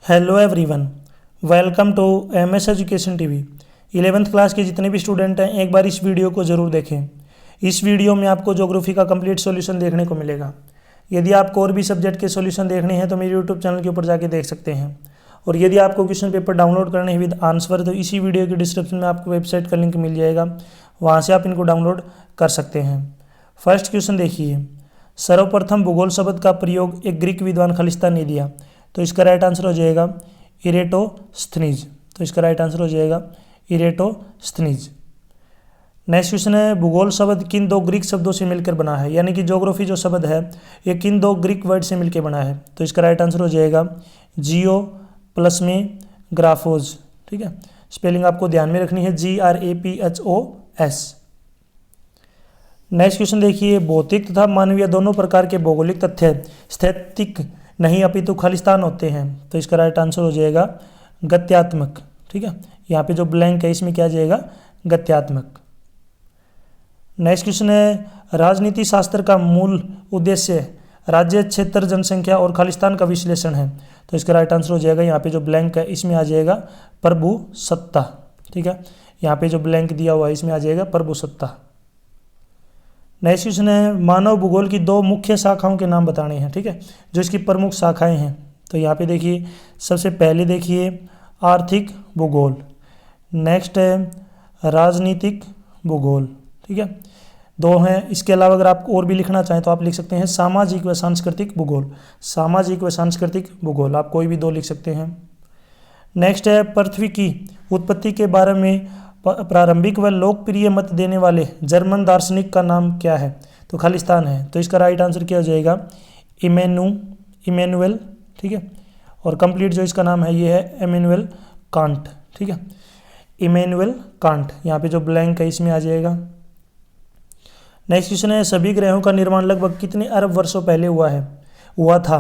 Hello everyone, welcome to MS education TV. 11th class के जितने भी स्टूडेंट हैं एक बार इस वीडियो को ज़रूर देखें। इस वीडियो में आपको ज्योग्राफी का कंप्लीट सॉल्यूशन देखने को मिलेगा। यदि आपको और भी सब्जेक्ट के सॉल्यूशन देखने हैं तो मेरे यूट्यूब चैनल के ऊपर जाके देख सकते हैं। और यदि आपको क्वेश्चन पेपर डाउनलोड करने हैं विद आंसर तो इसी वीडियो के डिस्क्रिप्शन में आपको वेबसाइट का लिंक मिल जाएगा, वहाँ से आप इनको डाउनलोड कर सकते हैं। फर्स्ट क्वेश्चन देखिए, सर्वप्रथम भूगोल शब्द का प्रयोग एक ग्रीक विद्वान खलिस्तान ने दिया, तो इसका राइट आंसर हो जाएगा इरेटोस्थनीज। तो इसका राइट आंसर हो जाएगा इरेटोस्थनीज। नेक्स्ट क्वेश्चन है, भूगोल शब्द किन दो ग्रीक शब्दों से मिलकर बना है, यानी कि ज्योग्राफी जो शब्द है ये किन दो ग्रीक वर्ड से मिलकर बना है। तो इसका राइट आंसर हो जाएगा जियो प्लस में ग्राफोज। ठीक है, स्पेलिंग आपको ध्यान में रखनी है, GRAPHOS। नेक्स्ट क्वेश्चन देखिए, भौतिक तथा मानवीय दोनों प्रकार के भौगोलिक तथ्य स्थैतिक नहीं अपितु खालिस्तान होते हैं। तो इसका राइट आंसर हो जाएगा गत्यात्मक। ठीक है, यहाँ पे जो ब्लैंक है इसमें क्या जाएगा, गत्यात्मक। नेक्स्ट क्वेश्चन है, राजनीति शास्त्र का मूल उद्देश्य राज्य, क्षेत्र, जनसंख्या और खालिस्तान का विश्लेषण है। तो इसका राइट आंसर हो जाएगा, यहाँ पे जो ब्लैंक है इसमें आ जाएगा प्रभुसत्ता। ठीक है, यहाँ पे जो ब्लैंक दिया हुआ है इसमें आ जाएगा प्रभुसत्ता। नेक्स्ट क्वेश्चन है, मानव भूगोल की दो मुख्य शाखाओं के नाम बताने हैं। ठीक है, जो इसकी प्रमुख शाखाएं हैं। तो यहाँ पे देखिए, सबसे पहले देखिए आर्थिक भूगोल, नेक्स्ट है राजनीतिक भूगोल। ठीक है, दो हैं। इसके अलावा अगर आप और भी लिखना चाहें तो आप लिख सकते हैं सामाजिक व सांस्कृतिक भूगोल। सामाजिक व सांस्कृतिक भूगोल आप कोई भी दो लिख सकते हैं। नेक्स्ट है, पृथ्वी की उत्पत्ति के बारे में प्रारंभिक व लोकप्रिय मत देने वाले जर्मन दार्शनिक का नाम क्या है। तो खालिस्तान है। तो इसका राइट आंसर क्या हो जाएगा, इमैनुअल। ठीक है, और कंप्लीट जो इसका नाम है ये है इमैनुअल कांट। ठीक है, इमैनुअल कांट। यहाँ पे जो ब्लैंक है इसमें आ जाएगा। नेक्स्ट क्वेश्चन है, सभी ग्रहों का निर्माण लगभग कितने अरब वर्षों पहले हुआ था।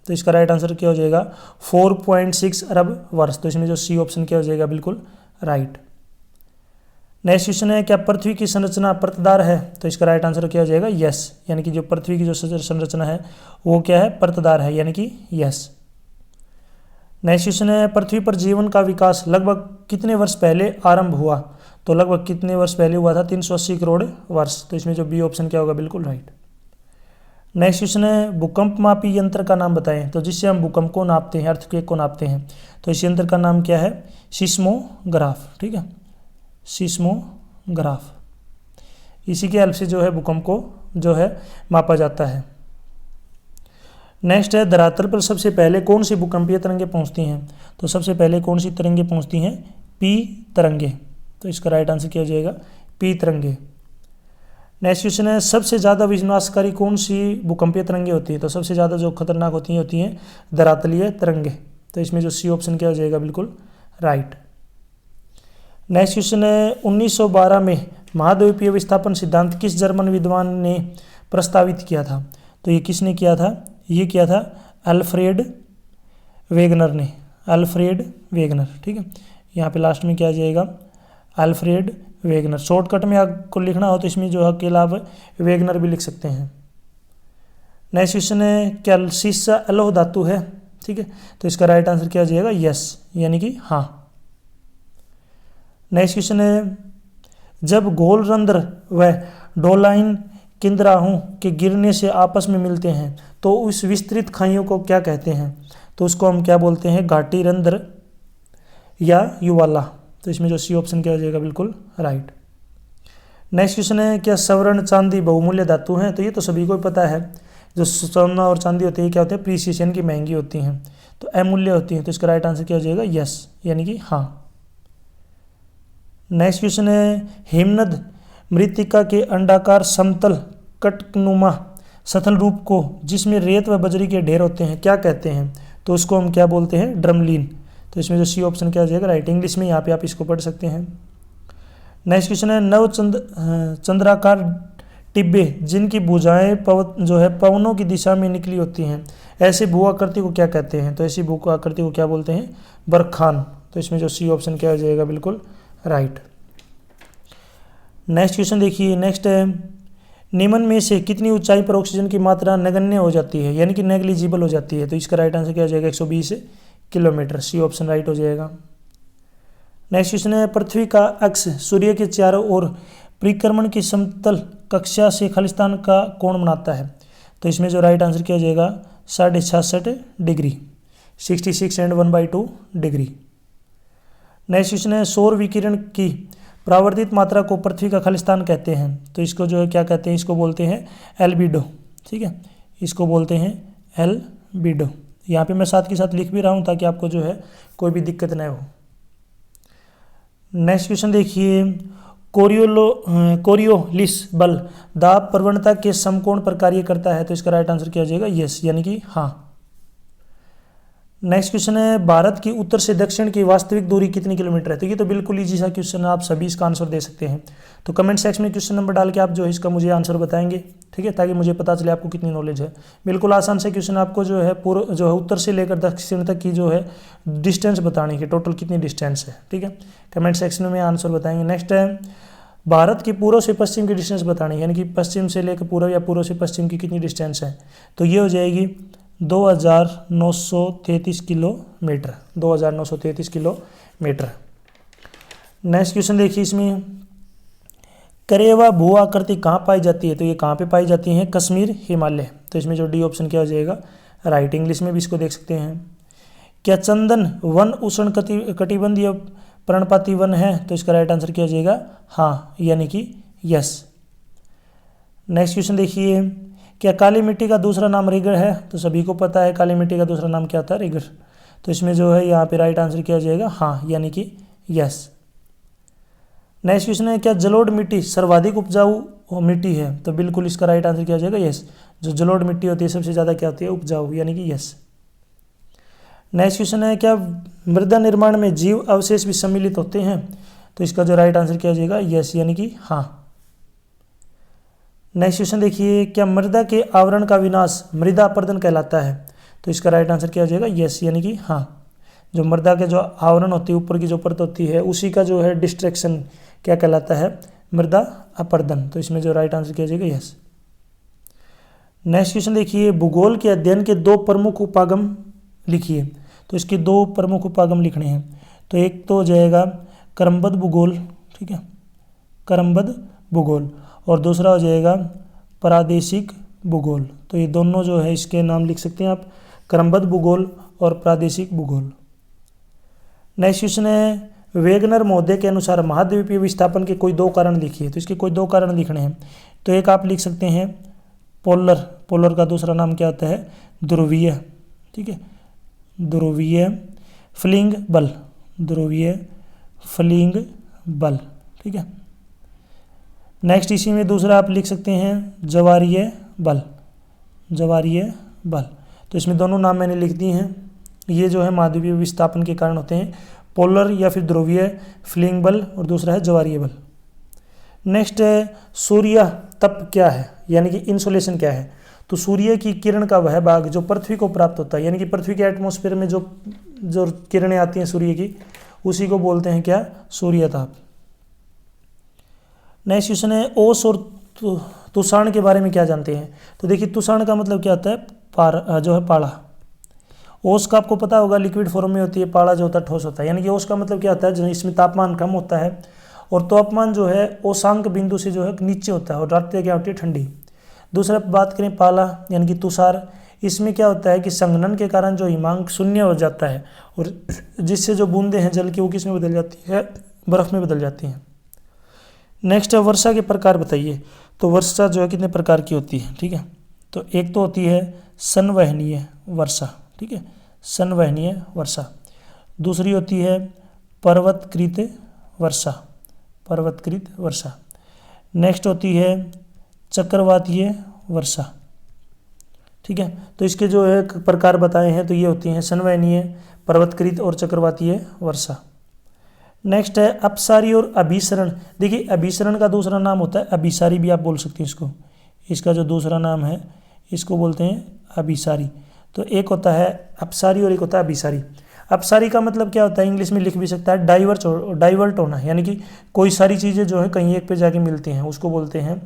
तो इसका राइट आंसर क्या हो जाएगा, 4.6 अरब वर्ष। तो इसमें जो सी ऑप्शन क्या हो जाएगा, बिल्कुल राइट। नेक्स्ट क्वेश्चन है, क्या पृथ्वी की संरचना परतदार है। तो इसका राइट आंसर क्या हो जाएगा, यस। यानी कि जो पृथ्वी की जो संरचना है वो क्या है, परतदार है, यानी कि यस। नेक्स्ट क्वेश्चन है, पृथ्वी पर जीवन का विकास लगभग कितने वर्ष पहले आरंभ हुआ। तो लगभग कितने वर्ष पहले हुआ था, 380 करोड़ वर्ष। तो इसमें जो बी ऑप्शन क्या होगा, बिल्कुल राइट। नेक्स्ट क्वेश्चन है, भूकंप मापी यंत्र का नाम बताएं। तो जिससे हम भूकंप को नापते हैं, अर्थक्वेक को नापते हैं। तो इस यंत्र का नाम क्या है, सिस्मोग्राफ। ठीक है, सिस्मोग्राफ। इसी के हेल्प से जो है भूकंप को जो है मापा जाता है। नेक्स्ट है, धरातल पर सबसे पहले कौन सी भूकंपीय तरंगें पहुंचती हैं। तो सबसे पहले कौन सी तरंगें पहुंचती हैं, पी तरंगे। तो इसका राइट आंसर क्या हो जाएगा, पी तरंगे। नेक्स्ट क्वेश्चन है, सबसे ज़्यादा विनाशकारी कौन सी भूकंपीय तरंगें होती हैं। तो सबसे ज़्यादा जो खतरनाक होती हैं धरातलीय तरंगें। तो इसमें जो सी ऑप्शन क्या हो जाएगा, बिल्कुल राइट। नेक्स्ट क्वेश्चन है, 1912 में महाद्वीपीय विस्थापन सिद्धांत किस जर्मन विद्वान ने प्रस्तावित किया था। तो ये किसने किया था, ये किया था अल्फ्रेड वेगनर ने, अल्फ्रेड वेगनर। ठीक है, यहाँ पे लास्ट में क्या आ जाएगा, अल्फ्रेड वेगनर। शॉर्टकट में आपको लिखना हो तो इसमें जो है अकेला वेगनर भी लिख सकते हैं। नेक्स्ट क्वेश्चन है, क्या शीशा अलोह धातु है। ठीक है, तो इसका राइट आंसर क्या हो जाएगा, यस, यानी कि हाँ। नेक्स्ट क्वेश्चन है, जब गोलरंध्र व डोलाइन किंदराहों के गिरने से आपस में मिलते हैं तो उस विस्तृत खाइयों को क्या कहते हैं। तो उसको हम क्या बोलते हैं, घाटी रंध्र या युवाला। तो इसमें जो सी ऑप्शन क्या हो जाएगा, बिल्कुल राइट। नेक्स्ट क्वेश्चन है, क्या स्वर्ण चांदी बहुमूल्य धातु हैं। तो ये तो सभी को पता है, जो सोना और चांदी होती है क्या होते हैं, प्रीसिएशन की महंगी होती हैं, तो अमूल्य होती हैं। तो इसका राइट आंसर क्या हो जाएगा, यस, यानी कि हाँ। नेक्स्ट क्वेश्चन है, हिमनद मृत्तिका के अंडाकार समतल कटनुमा सतल रूप को जिसमें रेत व बजरी के ढेर होते हैं क्या कहते हैं। तो उसको हम क्या बोलते हैं, ड्रमलीन। तो इसमें जो सी ऑप्शन क्या हो जाएगा, राइट। इंग्लिश में यहाँ पे आप इसको पढ़ सकते हैं। नेक्स्ट क्वेश्चन है, नव चंद्राकार टिब्बे जिनकी भुजाएं जो है पवनों की दिशा में निकली होती हैं, ऐसे भू आकृति को क्या कहते हैं। तो ऐसी भू आकृति को क्या बोलते हैं, बरखान। तो इसमें जो सी ऑप्शन क्या हो जाएगा, बिल्कुल राइट। नेक्स्ट क्वेश्चन देखिए, नेक्स्ट है, निम्न में से कितनी ऊंचाई पर ऑक्सीजन की मात्रा नगण्य हो जाती है, यानी कि नेग्लिजिबल हो जाती है। तो इसका राइट आंसर क्या हो जाएगा, 120 किलोमीटर। सी ऑप्शन राइट हो जाएगा। नेक्स्ट क्वेश्चन है, पृथ्वी का अक्ष सूर्य के चारों ओर परिक्रमण की समतल कक्षा से खालिस्तान का कोण बनाता है। तो इसमें जो राइट आंसर किया जाएगा 66.5 degree, 66 and 1/2 degree. Next question है, सौर विकिरण की परावर्तित मात्रा को पृथ्वी का खालिस्तान कहते हैं। तो इसको जो है क्या कहते हैं, इसको बोलते हैं एल्बिडो। ठीक है, इसको बोलते हैं एल्बिडो। यहाँ पे मैं साथ के साथ लिख भी रहा हूँ ताकि आपको जो है कोई भी दिक्कत न हो। नेक्स्ट क्वेश्चन देखिए, कोरियोलिस बल दाब प्रवणता के समकोण पर कार्य करता है। तो इसका राइट आंसर क्या हो जाएगा, यस, यानी कि हाँ। नेक्स्ट क्वेश्चन है, भारत की उत्तर से दक्षिण की वास्तविक दूरी कितनी किलोमीटर है। तो ये तो बिल्कुल ईजी सा क्वेश्चन है, आप सभी इसका आंसर दे सकते हैं। तो कमेंट सेक्शन में क्वेश्चन नंबर डाल के आप जो है इसका मुझे आंसर बताएंगे, ठीक है, ताकि मुझे पता चले आपको कितनी नॉलेज है। बिल्कुल आसान से क्वेश्चन, आपको जो है पूर्व जो है उत्तर से लेकर दक्षिण तक की जो है डिस्टेंस बतानी है, टोटल कितनी डिस्टेंस है। ठीक है, कमेंट सेक्शन में आंसर बताएंगे। नेक्स्ट है, भारत की पूर्व से पश्चिम की डिस्टेंस बतानी है, यानी कि पश्चिम से लेकर पूर्व या पूर्व से पश्चिम की कितनी डिस्टेंस है। तो ये हो जाएगी 2933 किलोमीटर, 2933 किलोमीटर। नेक्स्ट क्वेश्चन देखिए, इसमें करेवा भू आकृति कहाँ पाई जाती है। तो ये कहाँ पे पाई जाती है, कश्मीर, हिमालय। तो इसमें जो डी ऑप्शन क्या हो जाएगा, राइट। इंग्लिश में भी इसको देख सकते हैं। क्या चंदन वन उष्ण कटिबंधीय पर्णपाती वन है। तो इसका राइट आंसर क्या हो जाएगा, हाँ, यानी कि यस। नेक्स्ट क्वेश्चन देखिए, क्या काली मिट्टी का दूसरा नाम रिगर है। तो सभी को पता है काली मिट्टी का दूसरा नाम क्या था, रिगर। तो इसमें जो है यहाँ पे राइट आंसर क्या हो जाएगा, हाँ, यानी कि यस। नेक्स्ट क्वेश्चन है, क्या जलोढ़ मिट्टी सर्वाधिक उपजाऊ मिट्टी है। तो बिल्कुल इसका राइट आंसर क्या हो जाएगा, यस। जो जलोढ़ मिट्टी होती है सबसे ज़्यादा क्या होती है, उपजाऊ, यानी कि यस। नेक्स्ट क्वेश्चन है, क्या मृदा निर्माण में जीव अवशेष भी सम्मिलित होते हैं। तो इसका जो राइट आंसर क्या हो जाएगा, यस, यानी कि हाँ। नेक्स्ट क्वेश्चन देखिए, क्या मृदा के आवरण का विनाश मृदा अपरदन कहलाता है। तो इसका राइट आंसर क्या हो जाएगा, यस, यानी कि हाँ। जो मृदा के जो आवरण होती है, ऊपर की जो परत होती है, उसी का जो है डिस्ट्रैक्शन क्या कहलाता है, मृदा अपरदन। तो इसमें जो राइट आंसर क्या हो जाएगा, यस। नेक्स्ट क्वेश्चन देखिए, भूगोल के अध्ययन के 2 प्रमुख उपागम लिखिए। तो इसके 2 प्रमुख उपागम लिखने हैं। तो एक तो हो जाएगा क्रमबद्ध भूगोल, ठीक है, क्रमबद्ध भूगोल, और दूसरा हो जाएगा प्रादेशिक भूगोल। तो ये दोनों जो है इसके नाम लिख सकते हैं आप, क्रमबद्ध भूगोल और प्रादेशिक भूगोल। नेक्स्ट क्वेश्चन है, वेगनर महोदय के अनुसार महाद्वीपीय विस्थापन के कोई 2 कारण लिखिए। तो इसके कोई 2 कारण लिखने हैं। तो एक आप लिख सकते हैं पोलर, पोलर का दूसरा नाम क्या होता है, ध्रुवीय, ठीक है, ध्रुवीय फ्लिंग बल, ध्रुवीय फ्लिंग बल, ठीक है। नेक्स्ट इसी में दूसरा आप लिख सकते हैं ज्वारीय बल, ज्वारीय बल। तो इसमें दोनों नाम मैंने लिख दिए हैं। ये जो है महाद्वीपीय विस्थापन के कारण होते हैं, पोलर या फिर ध्रुवीय फ्लिंग बल, और दूसरा है ज्वारीय बल। नेक्स्ट है, सूर्य तप क्या है, यानी कि इंसोलेशन क्या है। तो सूर्य की किरण का वह भाग जो पृथ्वी को प्राप्त होता है, यानी कि पृथ्वी के एटमॉस्फेयर में जो किरणें आती हैं सूर्य की, उसी को बोलते हैं क्या, सूर्य ताप। नेक्स्ट क्वेश्चन है, ओस और तुषाण के बारे में क्या जानते हैं। तो देखिए, तुषाण का मतलब क्या होता है, जो है पाड़ा। ओस का आपको पता होगा लिक्विड फॉर्म में होती है, पाड़ा जो होता है ठोस होता है। यानी कि ओस का मतलब क्या होता है, इसमें तापमान कम होता है और तापमान जो है ओसांक बिंदु से जो है नीचे होता है, और रातें क्या होती है, ठंडी। दूसरा बात करें पाला यानी कि तुषार, इसमें क्या होता है कि संघनन के कारण जो हिमांक शून्य हो जाता है, और जिससे जो बूंदें हैं जल की वो किस में बदल जाती है, बर्फ में बदल जाती हैं। नेक्स्ट है, वर्षा के प्रकार बताइए। तो वर्षा जो है कितने प्रकार की होती है, ठीक है। तो एक तो होती है संवहनीय वर्षा, ठीक है, संवहनीय वर्षा। दूसरी होती है पर्वतकृत वर्षा, पर्वतकृत वर्षा। नेक्स्ट होती है चक्रवातीय वर्षा, ठीक है। तो इसके जो है प्रकार बताए हैं, तो ये होती हैं संवहनीय, पर्वतकृत और चक्रवातीय वर्षा। नेक्स्ट है अपसारी और अभिसरण। देखिए, अभिसरण का दूसरा नाम होता है अभिसारी, भी आप बोल सकते हैं इसको। इसका जो दूसरा नाम है इसको बोलते हैं अभिसारी। तो एक होता है अपसारी और एक होता है अभिसारी। अपसारी का मतलब क्या होता है, इंग्लिश में लिख भी सकता है डाइवर्ट होना, यानी कि कोई सारी चीज़ें जो है कहीं एक पे जाके मिलती हैं, उसको बोलते हैं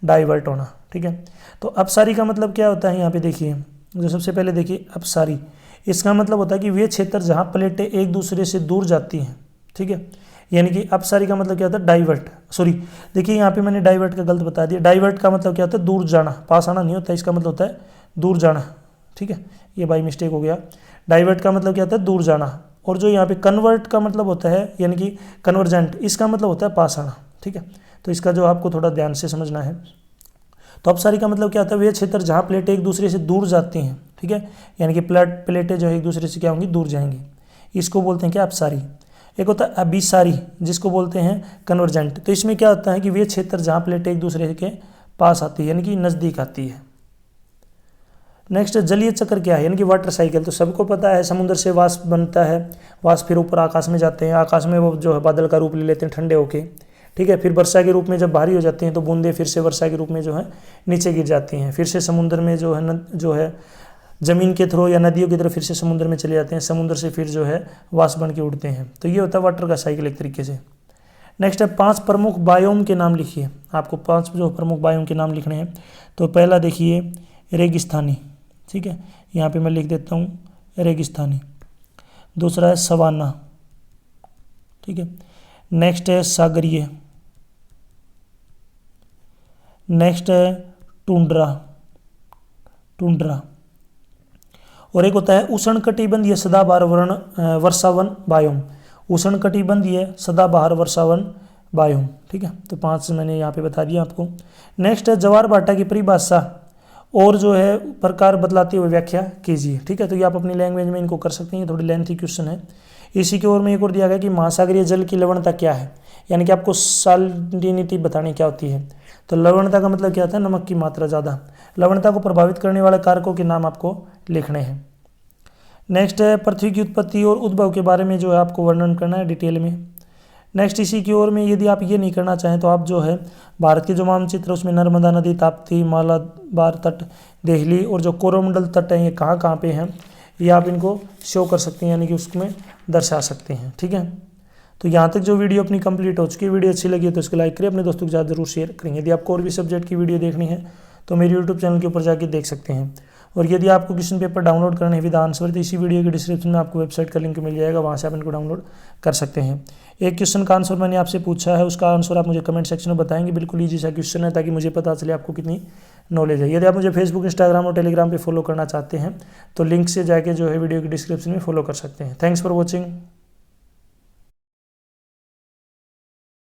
डाइवर्ट होना, ठीक है। तो अपसारी का मतलब क्या होता है, यहाँ पे देखिए, जो सबसे पहले देखिए अपसारी, इसका मतलब होता है कि वे क्षेत्र जहाँ प्लेटें एक दूसरे से दूर जाती हैं, ठीक है, यानी कि अपसारी का मतलब क्या होता है, डाइवर्ट, सॉरी देखिए यहाँ पे मैंने डाइवर्ट का गलत बता दिया। डाइवर्ट का मतलब क्या होता है, दूर जाना, पास आना नहीं होता, इसका मतलब होता है दूर जाना, ठीक है, ये बाई मिस्टेक हो गया। डाइवर्ट का मतलब क्या होता है, दूर जाना। और जो यहाँ पे कन्वर्ट का मतलब होता है यानी कि कन्वर्जेंट, इसका मतलब होता है पास आना, ठीक है। तो इसका जो आपको थोड़ा ध्यान से समझना है। तो अपसारी का मतलब क्या होता है, वे क्षेत्र जहाँ प्लेटें एक दूसरे से दूर जाती हैं, ठीक है, यानी कि प्लेटें जो है एक दूसरे से क्या होंगी, दूर जाएंगी, इसको बोलते हैं क्या, अपसारी। एक होता है अभिसारी, जिसको बोलते हैं कन्वर्जेंट। तो इसमें क्या होता है कि वे क्षेत्र जहाँ प्लेटें एक दूसरे के पास आती है यानी कि नज़दीक आती है। नेक्स्ट जलीय चक्र क्या है, यानी कि वाटर साइकिल। तो सबको पता है समुद्र से वाष्प बनता है, वाष्प फिर ऊपर आकाश में जाते हैं, आकाश में वो जो है बादल का रूप ले लेते हैं ठंडे होके, ठीक है, फिर वर्षा के रूप में जब भारी हो जाते हैं तो बूंदे फिर से वर्षा के रूप में जो है नीचे गिर जाती हैं, फिर से समुद्र में जो है ज़मीन के थ्रू या नदियों की तरफ फिर से समुद्र में चले जाते हैं, समुद्र से फिर जो है वाष्प बन के उड़ते हैं। तो ये होता है वाटर का साइकिल एक तरीके से। नेक्स्ट है 5 प्रमुख बायोम के नाम लिखिए। आपको 5 जो प्रमुख बायोम के नाम लिखने हैं। तो पहला देखिए रेगिस्तानी, ठीक है, यहाँ पे मैं लिख देता हूँ रेगिस्तानी। दूसरा है सवाना, ठीक है। नेक्स्ट है सागरीय। नेक्स्ट है टुंड्रा, टुंड्रा। और एक होता है उष्णकटिबंधीय सदाबहार वर्षावन बायोम, उष्णकटिबंधीय सदाबहार वर्षावन बायोम, ठीक है। तो 5 मैंने यहाँ पे बता दिया आपको। नेक्स्ट है ज्वार भाटा की परिभाषा और जो है प्रकार बतलाते हुए व्याख्या कीजिए, ठीक है। तो ये आप अपनी लैंग्वेज में इनको कर सकते हैं, ये थोड़ी लेंथी क्वेश्चन है। इसी की ओर में एक और दिया गया कि महासागरीय जल की लवणता क्या है, यानी कि आपको साल्टिनिटी बतानी क्या होती है। तो लवणता का मतलब क्या होता है, नमक की मात्रा ज़्यादा। लवणता को प्रभावित करने वाले कारकों के नाम आपको लिखने हैं। नेक्स्ट है पृथ्वी की उत्पत्ति और उद्भव के बारे में जो है आपको वर्णन करना है डिटेल में। नेक्स्ट इसी की ओर में यदि आप ये नहीं करना चाहें तो आप जो है भारत के जो मानचित्र उसमें नर्मदा नदी, ताप्ती, मालाबार तट, देहली और जो कोरोमंडल तट हैं ये कहाँ कहाँ पे हैं, ये आप इनको शो कर सकते हैं, यानी कि उसमें दर्शा सकते हैं, ठीक है। तो यहाँ तक जो वीडियो अपनी कंप्लीट हो चुकी है, वीडियो अच्छी लगी है तो इसको लाइक करें, अपने दोस्तों के साथ जरूर शेयर करेंगे। यदि आपको और भी सब्जेक्ट की वीडियो देखनी है तो मेरे यूट्यूब चैनल के ऊपर जाके देख सकते हैं। और यदि आपको क्वेश्चन पेपर डाउनलोड करने विद आंसर तो इसी वीडियो के डिस्क्रिप्शन में आपको वेबसाइट का लिंक मिल जाएगा, वहाँ से आप इनको डाउनलोड कर सकते हैं। एक क्वेश्चन का आंसर मैंने आपसे पूछा है, उसका आंसर आप मुझे कमेंट सेक्शन में बताएंगे। बिल्कुल ईजी सा क्वेश्चन है ताकि मुझे पता चले आपको कितनी नॉलेज है। यदि आप मुझे फेसबुक, इंस्टाग्राम और टेलीग्राम पे फॉलो करना चाहते हैं तो लिंक से जाके जो है वीडियो के डिस्क्रिप्शन में फॉलो कर सकते हैं। Thanks for watching.